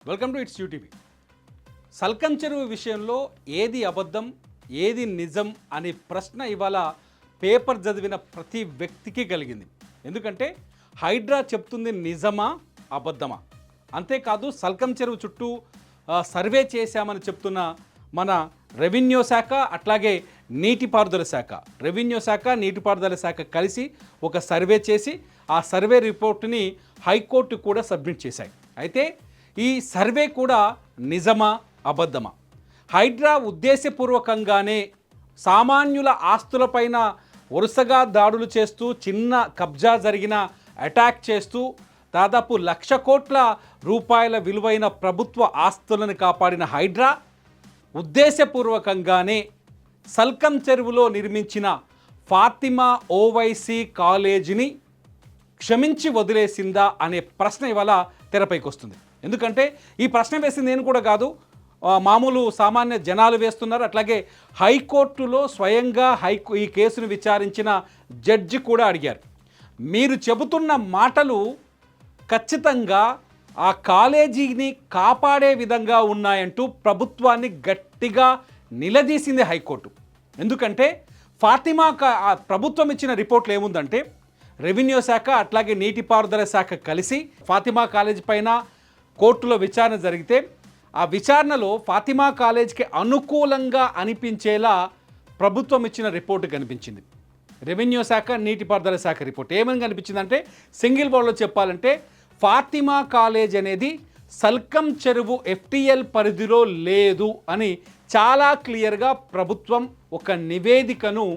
Welcome to it's UTV. Salkam చెరువు విషయంలో ఏది అబద్ధం ఏది నిజం అనే ప్రశ్న ఇవాళ పేపర్ చదివిన ప్రతి వ్యక్తికి కలిగింది. ఎందుకంటే హైడ్రా చెప్తుంది నిజమా అబద్ధమా. అంతేకాదు సల్కం చెరువు చుట్టూ సర్వే చేశామని చెప్తున్న మన రెవెన్యూ శాఖ అట్లాగే నీటిపారుదల శాఖ, రెవెన్యూ శాఖ నీటిపారుదల శాఖ కలిసి ఒక సర్వే చేసి ఆ సర్వే రిపోర్టుని హైకోర్టు కూడా సబ్మిట్ చేశాయి. అయితే ఈ సర్వే కూడా నిజమా అబద్ధమా? హైడ్రా ఉద్దేశపూర్వకంగానే సామాన్యుల ఆస్తులపైన వరుసగా దాడులు చేస్తూ చిన్న కబ్జా జరిగిన అటాక్ చేస్తూ దాదాపు 1,00,000 కోట్ల రూపాయల విలువైన ప్రభుత్వ ఆస్తులను కాపాడిన హైడ్రా ఉద్దేశపూర్వకంగానే సల్కం చెరువులో నిర్మించిన ఫాతిమా ఓవైసీ కాలేజీని క్షమించి వదిలేసిందా అనే ప్రశ్న ఇవాళ తెరపైకి వస్తుంది. ఎందుకంటే ఈ ప్రశ్న వేసింది నేను కూడా కాదు, మామూలు సామాన్య జనాలు వేస్తున్నారు. అట్లాగే హైకోర్టులో స్వయంగా ఈ కేసును విచారించిన జడ్జి కూడా అడిగారు. మీరు చెబుతున్న మాటలు ఖచ్చితంగా ఆ కాలేజీని కాపాడే విధంగా ఉన్నాయంటూ ప్రభుత్వాన్ని గట్టిగా నిలదీసింది హైకోర్టు. ఎందుకంటే ఫాతిమా ప్రభుత్వం ఇచ్చిన రిపోర్ట్లు ఏముందంటే రెవెన్యూ శాఖ అట్లాగే నీటిపారుదల శాఖ కలిసి ఫాతిమా కాలేజీ పైన కోర్టులో విచారణ జరిగితే ఆ విచారణలో ఫాతిమా కాలేజీకి అనుకూలంగా అనిపించేలా ప్రభుత్వం ఇచ్చిన రిపోర్టు కనిపించింది. రెవెన్యూ శాఖ నీటిపారుదల శాఖ రిపోర్ట్ ఏమని కనిపించిందంటే సింగిల్ బోర్డ్లో చెప్పాలంటే ఫాతిమా కాలేజ్ అనేది సల్కం చెరువు FTL పరిధిలో లేదు అని చాలా క్లియర్గా ప్రభుత్వం ఒక నివేదికను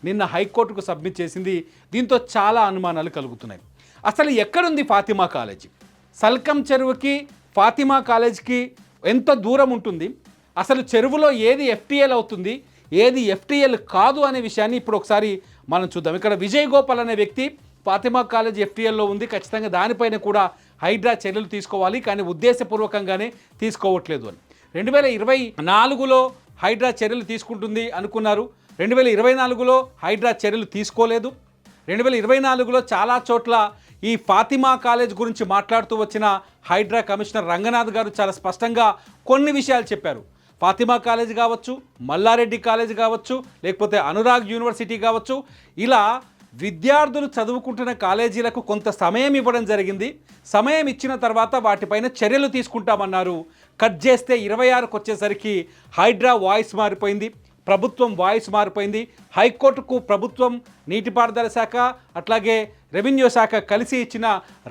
నిన్న హైకోర్టుకు సబ్మిట్ చేసింది. దీంతో చాలా అనుమానాలు కలుగుతున్నాయి. అసలు ఎక్కడుంది ఫాతిమా కాలేజీ? సల్కం చెరువుకి ఫాతిమా కాలేజ్కి ఎంత దూరం ఉంటుంది? అసలు చెరువులో ఏది FTL అవుతుంది, ఏది FTL కాదు అనే విషయాన్ని ఇప్పుడు ఒకసారి మనం చూద్దాం. ఇక్కడ విజయ్ గోపాల్ అనే వ్యక్తి ఫాతిమా కాలేజ్ FTLలో ఉంది, ఖచ్చితంగా దానిపైన కూడా హైడ్రా చర్యలు తీసుకోవాలి, కానీ ఉద్దేశపూర్వకంగానే తీసుకోవట్లేదు అని 2024లో హైడ్రా చర్యలు తీసుకుంటుంది అనుకున్నారు. 2024లో హైడ్రా చర్యలు తీసుకోలేదు. 2024లో చాలా చోట్ల ఈ ఫాతిమా కాలేజ్ గురించి మాట్లాడుతూ వచ్చిన హైడ్రా కమిషనర్ రంగనాథ్ గారు చాలా స్పష్టంగా కొన్ని విషయాలు చెప్పారు. ఫాతిమా కాలేజ్ కావచ్చు, మల్లారెడ్డి కాలేజ్ కావచ్చు, లేకపోతే అనురాగ్ యూనివర్సిటీ కావచ్చు, ఇలా విద్యార్థులు చదువుకుంటున్న కాలేజీలకు కొంత సమయం ఇవ్వడం జరిగింది. సమయం ఇచ్చిన తర్వాత వాటిపైన చర్యలు తీసుకుంటామన్నారు. కట్ చేస్తే 26కు వచ్చేసరికి హైడ్రా వాయిస్ మారిపోయింది, ప్రభుత్వం వాయిస్ మారిపోయింది. హైకోర్టుకు ప్రభుత్వం, నీటిపారుదల శాఖ అట్లాగే రెవెన్యూ శాఖ కలిసి ఇచ్చిన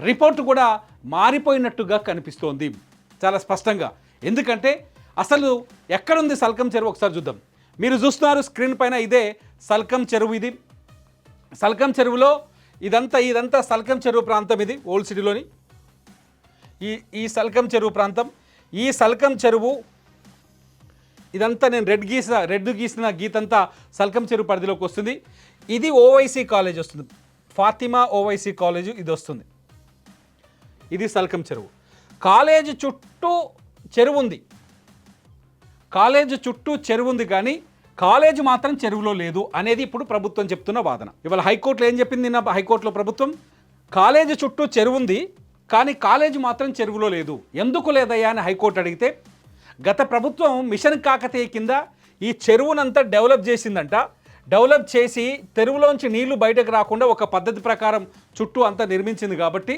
రిపోర్టు కూడా మారిపోయినట్టుగా కనిపిస్తోంది చాలా స్పష్టంగా. ఎందుకంటే అసలు ఎక్కడుంది సల్కం చెరువు ఒకసారి చూద్దాం. మీరు చూస్తున్నారు స్క్రీన్ పైన, ఇదే సల్కం చెరువు. ఇది సల్కం చెరువులో ఇదంతా సల్కం చెరువు ప్రాంతం. ఇది ఓల్డ్ సిటీలోని ఈ సల్కం చెరువు ప్రాంతం. ఈ సల్కం చెరువు ఇదంతా నేను రెడ్ గీసిన గీతంతా సల్కం చెరువు పరిధిలోకి వస్తుంది. ఇది ఓవైసీ కాలేజ్ వస్తుంది, ఫాతిమా ఓవైసీ కాలేజ్ ఇది వస్తుంది. ఇది సల్కం చెరువు. కాలేజ్ చుట్టూ చెరువు ఉంది, కాలేజ్ చుట్టూ చెరువు ఉంది, కానీ కాలేజ్ మాత్రం చెరువులో లేదు అనేది ఇప్పుడు ప్రభుత్వం చెప్తున్న వాదన. ఇవాళ హైకోర్టులో ఏం చెప్పింది? నిన్న హైకోర్టులో ప్రభుత్వం కాలేజ్ చుట్టూ చెరువు ఉంది కానీ కాలేజ్ మాత్రం చెరువులో లేదు. ఎందుకు లేదయ్యా అని హైకోర్టు అడిగితే, గత ప్రభుత్వం మిషన్ కాకతీయ కింద ఈ చెరువునంతా డెవలప్ చేసిందంట. డెవలప్ చేసి చెరువులోంచి నీళ్లు బయటకు రాకుండా ఒక పద్ధతి ప్రకారం చుట్టూ అంతా నిర్మించింది కాబట్టి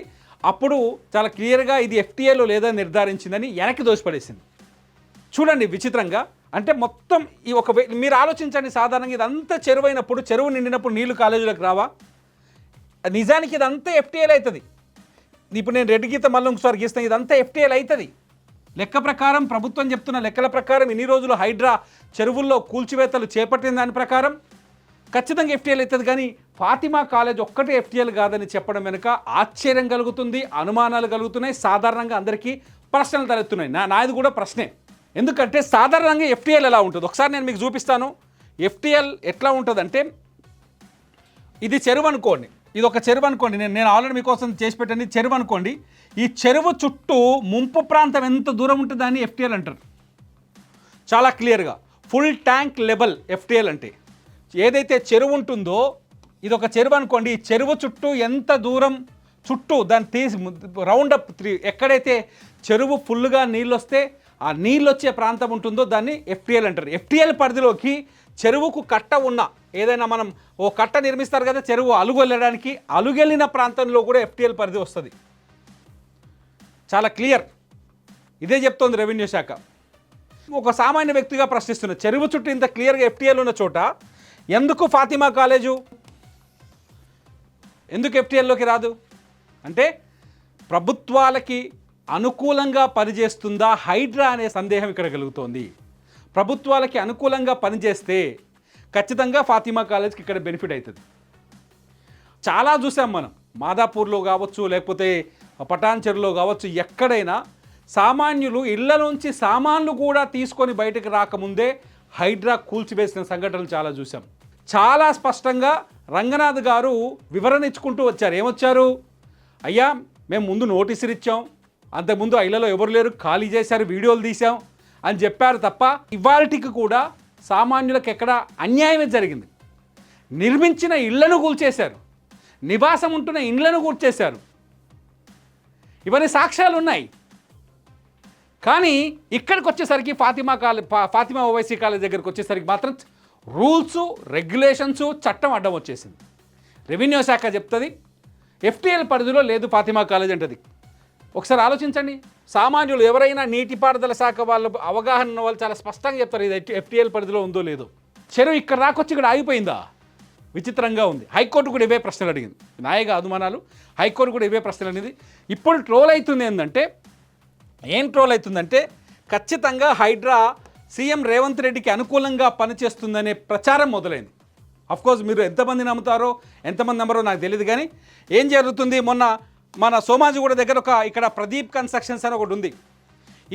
అప్పుడు చాలా క్లియర్గా ఇది FTAలో లేదని నిర్ధారించిందని వెనక్కి దోషపడేసింది. చూడండి విచిత్రంగా. అంటే మొత్తం ఈ మీరు ఆలోచించండి, సాధారణంగా ఇదంతా చెరువు అయినప్పుడు, చెరువు నిండినప్పుడు నీళ్లు కాలేజీలకు రావా? నిజానికి ఇదంతా FTL అవుతుంది. ఇప్పుడు నేను రెడ్ గీత మళ్ళీ ఒకసారి గీస్తాను, ఇదంతా FTL అవుతుంది. లెక్క ప్రకారం, ప్రభుత్వం చెప్తున్న లెక్కల ప్రకారం ఇన్ని రోజులు హైడ్రా చెరువుల్లో కూల్చివేతలు చేపట్టిన దాని ప్రకారం ఖచ్చితంగా FTL అవుతుంది. కానీ ఫాతిమా కాలేజ్ ఒక్కటే FTL కాదని చెప్పడం వెనుక ఆశ్చర్యం కలుగుతుంది, అనుమానాలు కలుగుతున్నాయి, సాధారణంగా అందరికీ ప్రశ్నలు తలెత్తున్నాయి. నాది కూడా ప్రశ్నే. ఎందుకంటే సాధారణంగా FTL ఎలా ఉంటుంది ఒకసారి నేను మీకు చూపిస్తాను. FTL ఎట్లా ఉంటుందంటే, ఇది చెరువు అనుకోండి, ఇది ఒక చెరువు అనుకోండి, నేను ఆల్రెడీ మీకోసం చేసి పెట్టండి. చెరువు అనుకోండి, ఈ చెరువు చుట్టూ ముంపు ప్రాంతం ఎంత దూరం ఉంటుందని FTL అంటారు. చాలా క్లియర్గా ఫుల్ ట్యాంక్ లెవెల్ FTL అంటే ఏదైతే చెరువు ఉంటుందో, ఇది ఒక చెరువు అనుకోండి, ఈ చెరువు చుట్టూ ఎంత దూరం చుట్టూ దాన్ని తీసి రౌండ్ అప్ ఎక్కడైతే చెరువు ఫుల్గా నీళ్ళు వస్తే ఆ నీళ్ళు వచ్చే ప్రాంతం ఉంటుందో దాన్ని ఎఫ్టీఎల్ అంటారు. ఎఫ్టీఎల్ పరిధిలోకి చెరువుకు కట్ట ఉన్న ఏదైనా మనం ఓ కట్ట నిర్మిస్తారు కదా చెరువు అలుగెళ్ళడానికి, అలుగెళ్ళిన ప్రాంతంలో కూడా ఎఫ్టీఎల్ పరిధి వస్తుంది. చాలా క్లియర్, ఇదే చెప్తోంది రెవెన్యూ శాఖ. ఒక సామాన్య వ్యక్తిగా ప్రశ్నిస్తున్న, చెరువు చుట్టూ ఇంత క్లియర్గా ఎఫ్టీఎల్ ఉన్న చోట ఎందుకు ఫాతిమా కాలేజు ఎందుకు ఎఫ్టీఎల్లోకి రాదు అంటే ప్రభుత్వాలకి అనుకూలంగా పనిచేస్తుందా హైడ్రా అనే సందేహం ఇక్కడ కలుగుతోంది. ప్రభుత్వాలకి అనుకూలంగా పనిచేస్తే ఖచ్చితంగా ఫాతిమా కాలేజ్కి ఇక్కడ బెనిఫిట్ అవుతుంది. చాలా చూసాం మనం, మాదాపూర్లో కావచ్చు, లేకపోతే పటాన్చెరులో కావచ్చు, ఎక్కడైనా సామాన్యులు ఇళ్ల నుంచి సామాన్లు కూడా తీసుకొని బయటకు రాకముందే హైడ్రా కూల్చివేసిన సంఘటనలు చాలా చూసాం. చాలా స్పష్టంగా రంగనాథ్ గారు వివరణ ఇచ్చుకుంటూ వచ్చారు. ఏమొచ్చారు, అయ్యా మేము ముందు నోటీసులు ఇచ్చాం, అంతకుముందు ఆ ఇళ్లలో ఎవరు లేరు, ఖాళీ చేశారు, వీడియోలు తీసాం అని చెప్పారు తప్ప ఇవాళకి కూడా సామాన్యులకు ఎక్కడ అన్యాయమే జరిగింది. నిర్మించిన ఇళ్లను కూల్చేశారు, నివాసం ఉంటున్న ఇళ్లను కూల్చేశారు, ఇవన్నీ సాక్ష్యాలు ఉన్నాయి. కానీ ఇక్కడికి వచ్చేసరికి ఫాతిమా ఓవైసీ కాలేజ్ దగ్గరికి వచ్చేసరికి మాత్రం రూల్స్, రెగ్యులేషన్స్, చట్టం అడ్డం వచ్చేసింది. రెవెన్యూ శాఖ చెప్తుంది ఎఫ్టీఎల్ పరిధిలో లేదు ఫాతిమా కాలేజ్ అంటది. ఒకసారి ఆలోచించండి, సామాన్యులు ఎవరైనా నీటిపారుదల శాఖ వాళ్ళు అవగాహన ఉన్న వాళ్ళు చాలా స్పష్టంగా చెప్తారు ఇది ఎఫ్టీఎల్ పరిధిలో ఉందో లేదో. చెరువు ఇక్కడ రాకొచ్చి ఇక్కడ ఆగిపోయిందా, విచిత్రంగా ఉంది. హైకోర్టు కూడా ఇవే ప్రశ్నలు అడిగింది, నాయగా అనుమానాలు, హైకోర్టు కూడా ఇవే ప్రశ్నలు అనేది. ఇప్పుడు ట్రోల్ అవుతుంది ఏంటంటే, ఏం ట్రోల్ అవుతుందంటే ఖచ్చితంగా హైడ్రా సీఎం రేవంత్ రెడ్డికి అనుకూలంగా పనిచేస్తుందనే ప్రచారం మొదలైంది. అఫ్కోర్స్ మీరు ఎంతమంది నమ్ముతారో ఎంతమంది నమ్మరో నాకు తెలియదు, కానీ ఏం జరుగుతుంది, మొన్న మన సోమాజిగూడ దగ్గర ఇక్కడ ప్రదీప్ కన్స్ట్రక్షన్స్ అని ఒకటి ఉంది.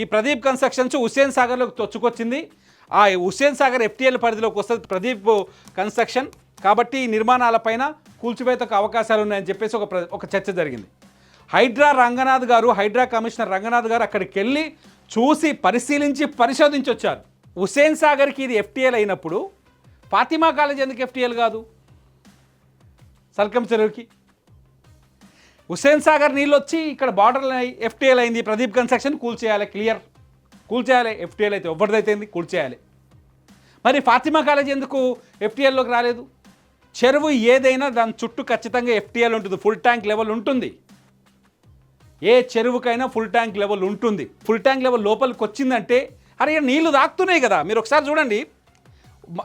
ఈ ప్రదీప్ కన్స్ట్రక్షన్స్ హుస్సేన్ సాగర్లోకి చొచ్చుకొచ్చింది. ఆ హుస్సేన్ సాగర్ ఎఫ్టీఎల్ పరిధిలోకి వస్తుంది ప్రదీప్ కన్స్ట్రక్షన్, కాబట్టి ఈ నిర్మాణాలపైన కూల్చివేతకు అవకాశాలు ఉన్నాయని చెప్పేసి ఒక చర్చ జరిగింది. హైడ్రా కమిషనర్ రంగనాథ్ గారు అక్కడికి వెళ్ళి చూసి పరిశీలించి పరిశోధించి వచ్చారు. హుస్సేన్ సాగర్కి ఇది ఎఫ్టీఎల్ అయినప్పుడు ఫాతిమా కాలేజ్ ఎందుకు ఎఫ్టీఎల్ కాదు? సల్కం చెరువుకి హుస్సేన్ సాగర్ నీళ్ళు వచ్చి ఇక్కడ బార్డర్ ఎఫ్టీఎల్ అయింది, ప్రదీప్ కన్స్ట్రక్షన్ కూల్చేయాలి, క్లియర్ కూల్చేయాలి. ఎఫ్టీఎల్ అయితే ఎవరిదైతే కూల్చేయాలి. మరి ఫాతిమా కాలేజ్ ఎందుకు ఎఫ్టీఎల్లోకి రాలేదు? చెరువు ఏదైనా దాని చుట్టూ ఖచ్చితంగా ఎఫ్టీఎల్ ఉంటుంది, ఫుల్ ట్యాంక్ లెవెల్ ఉంటుంది. ఏ చెరువుకైనా ఫుల్ ట్యాంక్ లెవెల్ ఉంటుంది. ఫుల్ ట్యాంక్ లెవెల్ లోపలికి వచ్చిందంటే అరే నీళ్లు దాక్కుతున్నాయి కదా, మీరు ఒకసారి చూడండి,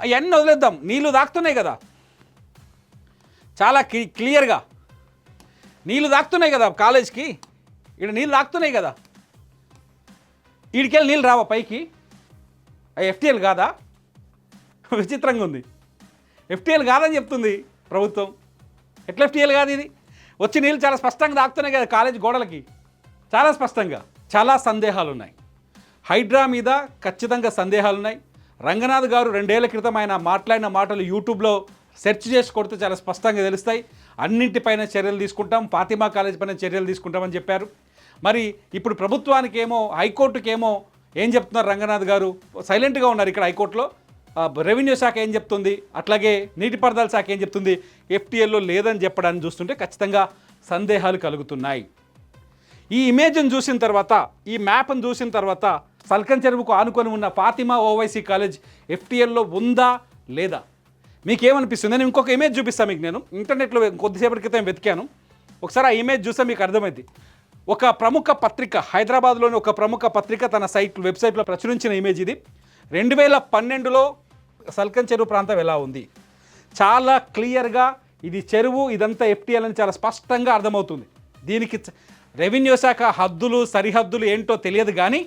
అవన్నీ వదిలేద్దాం, నీళ్లు దాక్కుతున్నాయి కదా, చాలా క్లియర్గా నీళ్లు దాక్కుతున్నాయి కదా కాలేజ్కి, ఇక్కడ నీళ్ళు దాక్కుతున్నాయి కదా, వీడికెళ్ళి నీళ్ళు రావా పైకి? ఎఫ్టీఎల్ కాదా? విచిత్రంగా ఉంది. ఎఫ్టీఎల్ కాదని చెప్తుంది ప్రభుత్వం. ఎట్లా ఎఫ్టీఎల్ కాదు ఇది? వచ్చి నీళ్ళు చాలా స్పష్టంగా దాక్కుతున్నాయి కదా కాలేజ్ గోడలకి, చాలా స్పష్టంగా. చాలా సందేహాలు ఉన్నాయి హైడ్రా మీద, ఖచ్చితంగా సందేహాలు ఉన్నాయి. రంగనాథ్ గారు 2 ఏళ్ల క్రితం ఆయన మాట్లాడిన మాటలు యూట్యూబ్లో సెర్చ్ చేసి కొడితే చాలా స్పష్టంగా తెలుస్తాయి. అన్నింటిపైన చర్యలు తీసుకుంటాం, ఫాతిమా కాలేజ్ పైన చర్యలు తీసుకుంటామని చెప్పారు. మరి ఇప్పుడు ప్రభుత్వానికేమో హైకోర్టుకేమో ఏం చెప్తున్నారు రంగనాథ్ గారు? సైలెంట్గా ఉన్నారు ఇక్కడ హైకోర్టులో. రెవెన్యూ శాఖ ఏం చెప్తుంది, అట్లాగే నీటిపారుదల శాఖ ఏం చెప్తుంది, ఎఫ్టీఎల్లో లేదని చెప్పడాన్ని చూస్తుంటే ఖచ్చితంగా సందేహాలు కలుగుతున్నాయి. ఈ ఇమేజ్ని చూసిన తర్వాత, ఈ మ్యాప్ను చూసిన తర్వాత సల్కం చెరువుకు ఆనుకొని ఉన్న ఫాతిమా ఓవైసీ కాలేజ్ ఎఫ్టీఎల్లో ఉందా లేదా మీకేమనిపిస్తుంది? నేను ఇంకొక ఇమేజ్ చూపిస్తాను మీకు. నేను ఇంటర్నెట్లో కొద్దిసేపటి క్రితం వెతికాను, ఒకసారి ఆ ఇమేజ్ చూస్తే మీకు అర్థమైంది. ఒక ప్రముఖ పత్రిక, హైదరాబాద్లోని ఒక ప్రముఖ పత్రిక తన వెబ్సైట్లో ప్రచురించిన ఇమేజ్ ఇది. 2012లో సల్కం చెరువు ప్రాంతం ఎలా ఉంది, చాలా క్లియర్గా ఇది చెరువు, ఇదంతా ఎఫ్టీఎల్ అని చాలా స్పష్టంగా అర్థమవుతుంది. దీనికి రెవెన్యూ శాఖ హద్దులు సరిహద్దులు ఏంటో తెలియదు, కానీ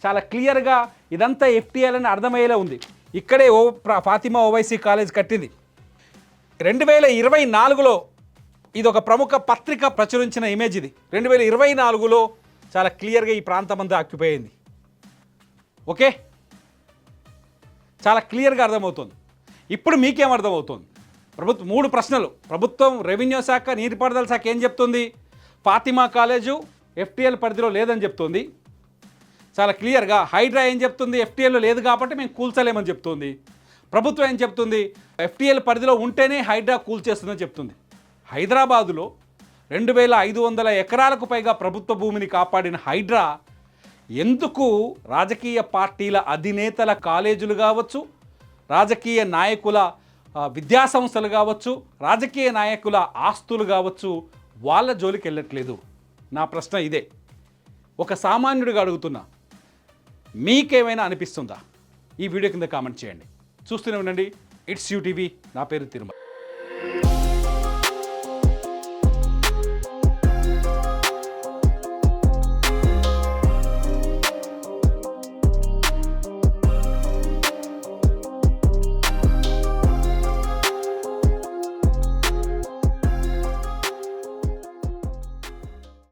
చాలా క్లియర్గా ఇదంతా ఎఫ్టీఎల్ అని అర్థమయ్యేలా ఉంది. ఇక్కడే ఫాతిమా ఓవైసీ కాలేజ్ కట్టింది 2024లో. ఇది ఒక ప్రముఖ పత్రిక ప్రచురించిన ఇమేజ్ ఇది. 2024లో చాలా క్లియర్గా ఈ ప్రాంతం అంతా ఆక్యుపై అయింది. ఓకే, చాలా క్లియర్గా అర్థమవుతుంది. ఇప్పుడు మీకేం అర్థమవుతుంది? 3 ప్రశ్నలు. ప్రభుత్వం, రెవెన్యూ శాఖ, నీటిపారుదల శాఖ ఏం చెప్తుంది? ఫాతిమా కాలేజు ఎఫ్టీఎల్ పరిధిలో లేదని చెప్తుంది చాలా క్లియర్గా. హైడ్రా ఏం చెప్తుంది? ఎఫ్టీఎల్లో లేదు కాబట్టి మేము కూల్చలేమని చెప్తుంది. ప్రభుత్వం ఏం చెప్తుంది? ఎఫ్టీఎల్ పరిధిలో ఉంటేనే హైడ్రా కూల్చేస్తుందని చెప్తుంది. హైదరాబాదులో 2500 ఎకరాలకు పైగా ప్రభుత్వ భూమిని కాపాడిన హైడ్రా ఎందుకు రాజకీయ పార్టీల అధినేతల కాలేజీలు కావచ్చు, రాజకీయ నాయకుల విద్యా సంస్థలు కావచ్చు, రాజకీయ నాయకుల ఆస్తులు కావచ్చు, వాళ్ళ జోలికి వెళ్ళట్లేదు? నా ప్రశ్న ఇదే. ఒక సామాన్యుడిగా అడుగుతున్నా, మీకేమైనా అనిపిస్తుందా? ఈ వీడియో కింద కామెంట్ చేయండి. చూస్తూనే ఉండండి ఇట్స్ యూటీవీ. నా పేరు తిరుమల.